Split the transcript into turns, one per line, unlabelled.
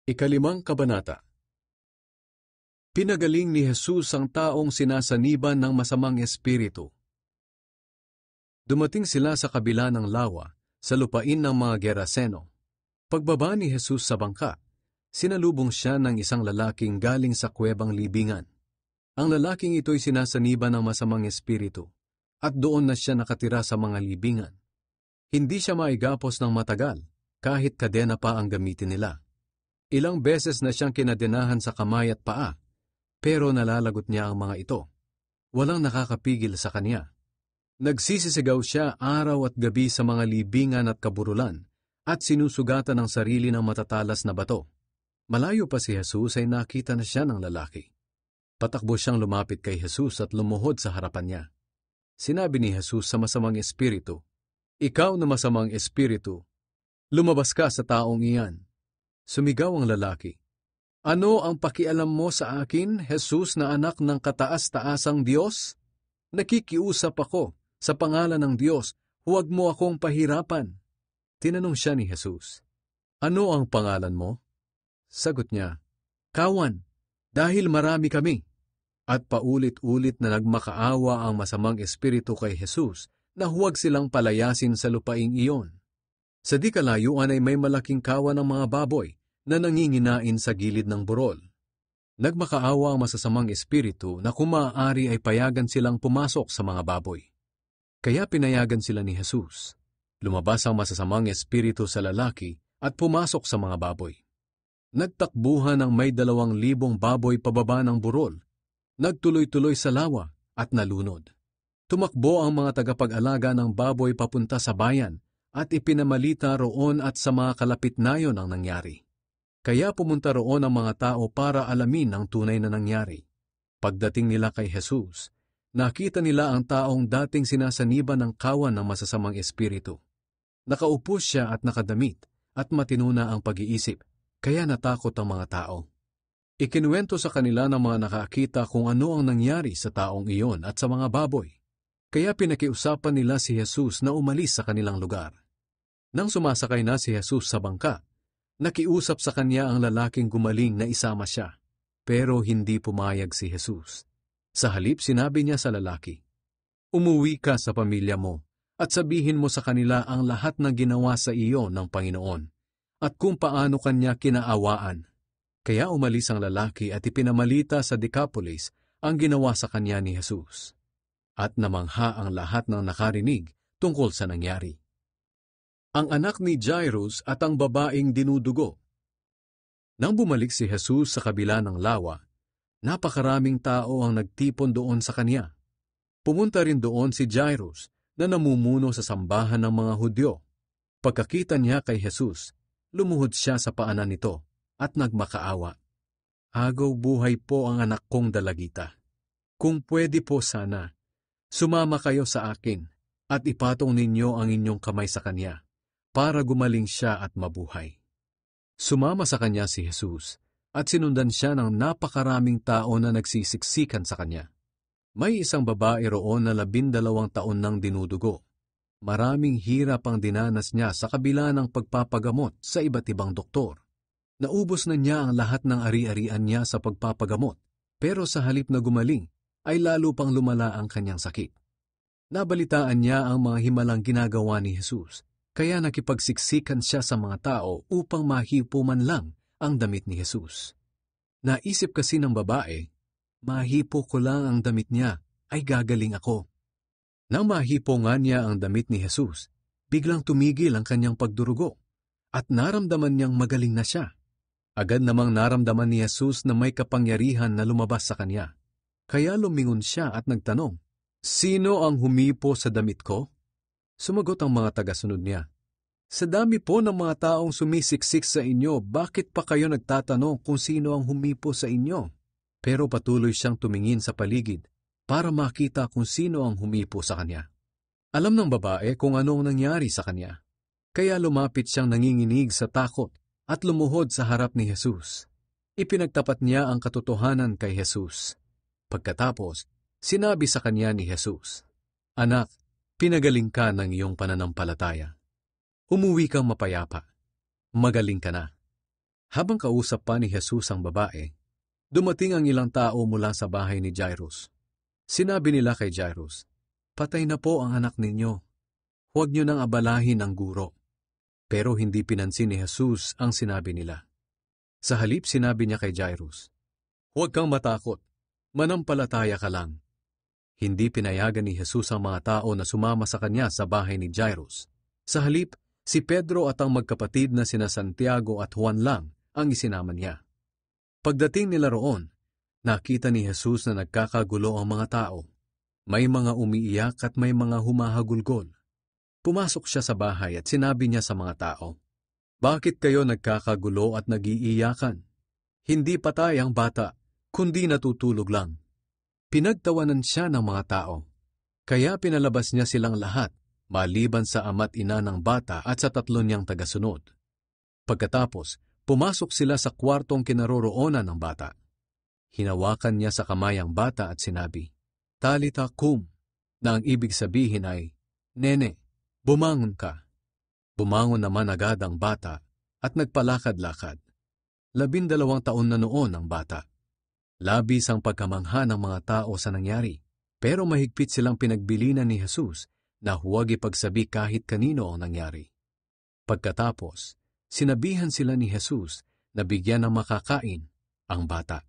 Ikalimang kabanata. Pinagaling ni Jesus ang taong sinasaniban ng masamang espiritu. Dumating sila sa kabila ng lawa, sa lupain ng mga Geraseno. Pagbaba ni Jesus sa bangka, sinalubong siya ng isang lalaking galing sa kuwebang libingan. Ang lalaking ito'y sinasaniban ng masamang espiritu, at doon na siya nakatira sa mga libingan. Hindi siya maigapos ng matagal, kahit kadena pa ang gamitin nila. Ilang beses na siyang kinadenahan sa kamay at paa, pero nalalagot niya ang mga ito. Walang nakakapigil sa kanya. Nagsisisigaw siya araw at gabi sa mga libingan at kaburulan, at sinusugatan ang sarili ng matatalas na bato. Malayo pa si Jesus ay nakita na siya ng lalaki. Patakbo siyang lumapit kay Jesus at lumuhod sa harapan niya. Sinabi ni Jesus sa masamang espiritu, "Ikaw na masamang espiritu, lumabas ka sa taong iyan." Sumigaw ang lalaki, "Ano ang pakialam mo sa akin, Jesus na anak ng kataas-taasang Diyos? Nakikiusap ako sa pangalan ng Diyos, huwag mo akong pahirapan." Tinanong siya ni Jesus, "Ano ang pangalan mo?" Sagot niya, "Kawan, dahil marami kami." At paulit-ulit na nagmakaawa ang masamang espiritu kay Jesus na huwag silang palayasin sa lupaing iyon. Sa di kalayuan ay may malaking kawan ng mga baboy na nanginginain sa gilid ng burol. Nagmakaawa ang masasamang espiritu na kung maaari ay payagan silang pumasok sa mga baboy. Kaya pinayagan sila ni Jesus. Lumabas ang masasamang espiritu sa lalaki at pumasok sa mga baboy. Nagtakbuhan ang may 2,000 baboy pababa ng burol. Nagtuloy-tuloy sa lawa at nalunod. Tumakbo ang mga tagapag-alaga ng baboy papunta sa bayan at ipinamalita roon at sa mga kalapit-nayon ang nangyari. Kaya pumunta roon ang mga tao para alamin ang tunay na nangyari. Pagdating nila kay Jesus, nakita nila ang taong dating sinasaniban ng kawan ng masasamang espiritu. Nakaupo siya at nakadamit at matino na ang pag-iisip, kaya natakot ang mga tao. Ikinuwento sa kanila ng mga nakakita kung ano ang nangyari sa taong iyon at sa mga baboy. Kaya pinakiusapan nila si Jesus na umalis sa kanilang lugar. Nang sumasakay na si Jesus sa bangka, nakiusap sa kanya ang lalaking gumaling na isama siya, pero hindi pumayag si Jesus. Sa halip sinabi niya sa lalaki, "Umuwi ka sa pamilya mo at sabihin mo sa kanila ang lahat ng ginawa sa iyo ng Panginoon at kung paano kanya kinaawaan." Kaya umalis ang lalaki at ipinamalita sa Decapolis ang ginawa sa kanya ni Jesus. At namangha ang lahat ng nakarinig tungkol sa nangyari. Ang anak ni Jairus at ang babaeng dinudugo. Nang bumalik si Jesus sa kabila ng lawa, napakaraming tao ang nagtipon doon sa kanya. Pumunta rin doon si Jairus na namumuno sa sambahan ng mga Hudyo. Pagkakita niya kay Jesus, lumuhod siya sa paanan nito at nagmakaawa. "Agaw buhay po ang anak kong dalagita. Kung pwede po sana, sumama kayo sa akin at ipatong ninyo ang inyong kamay sa kanya para gumaling siya at mabuhay." Sumama sa kanya si Jesus at sinundan siya ng napakaraming tao na nagsisiksikan sa kanya. May isang babae roon na 12 taon nang dinudugo. Maraming hirap ang dinanas niya sa kabila ng pagpapagamot sa iba't ibang doktor. Naubos na niya ang lahat ng ari-arian niya sa pagpapagamot, pero sa halip na gumaling, ay lalo pang lumala ang kanyang sakit. Nabalitaan niya ang mga himalang ginagawa ni Jesus, kaya nakipagsiksikan siya sa mga tao upang mahipo man lang ang damit ni Jesus. Naisip kasi ng babae, mahipo ko lang ang damit niya, ay gagaling ako. Nang mahipo nga niya ang damit ni Jesus, biglang tumigil ang kanyang pagdurugo at naramdaman niyang magaling na siya. Agad namang naramdaman ni Jesus na may kapangyarihan na lumabas sa kanya. Kaya lumingon siya at nagtanong, "Sino ang humipo sa damit ko?" Sumagot ang mga tagasunod niya, "Sa dami po ng mga taong sumisiksik sa inyo, bakit pa kayo nagtatanong kung sino ang humipo sa inyo?" Pero patuloy siyang tumingin sa paligid para makita kung sino ang humipo sa kanya. Alam ng babae kung ano ang nangyari sa kanya. Kaya lumapit siyang nanginginig sa takot at lumuhod sa harap ni Jesus. Ipinagtapat niya ang katotohanan kay Jesus. Pagkatapos, sinabi sa kanya ni Jesus, "Anak, pinagaling ka ng iyong pananampalataya. Umuwi kang mapayapa. Magaling ka na." Habang kausap pa ni Jesus ang babae, dumating ang ilang tao mula sa bahay ni Jairus. Sinabi nila kay Jairus, "Patay na po ang anak ninyo. Huwag niyo nang abalahin ang guro." Pero hindi pinansin ni Jesus ang sinabi nila. Sa halip sinabi niya kay Jairus, "Huwag kang matakot, manampalataya ka lang." Hindi pinayagan ni Jesus ang mga tao na sumama sa kanya sa bahay ni Jairus. Sa halip, si Pedro at ang magkapatid na sina Santiago at Juan lang ang isinama niya. Pagdating nila roon, nakita ni Jesus na nagkakagulo ang mga tao. May mga umiiyak at may mga humahagulgol. Pumasok siya sa bahay at sinabi niya sa mga tao, "Bakit kayo nagkakagulo at nag-iiyakan? Hindi patay ang bata, kundi natutulog lang." Pinagtawanan siya ng mga tao. Kaya pinalabas niya silang lahat, maliban sa ama't ina ng bata at sa 3 niyang tagasunod. Pagkatapos, pumasok sila sa kwartong kinaroroonan ng bata. Hinawakan niya sa kamay ang bata at sinabi, "Talita kum," na ang ibig sabihin ay, "Nene, bumangon ka." Bumangon naman agad ang bata at nagpalakad-lakad. 12 taon na noon ang bata. Labis ang pagkamangha ng mga tao sa nangyari, pero mahigpit silang pinagbilinan ni Jesus na huwag ipagsabi kahit kanino ang nangyari. Pagkatapos, sinabihan sila ni Jesus na bigyan ng makakain ang bata.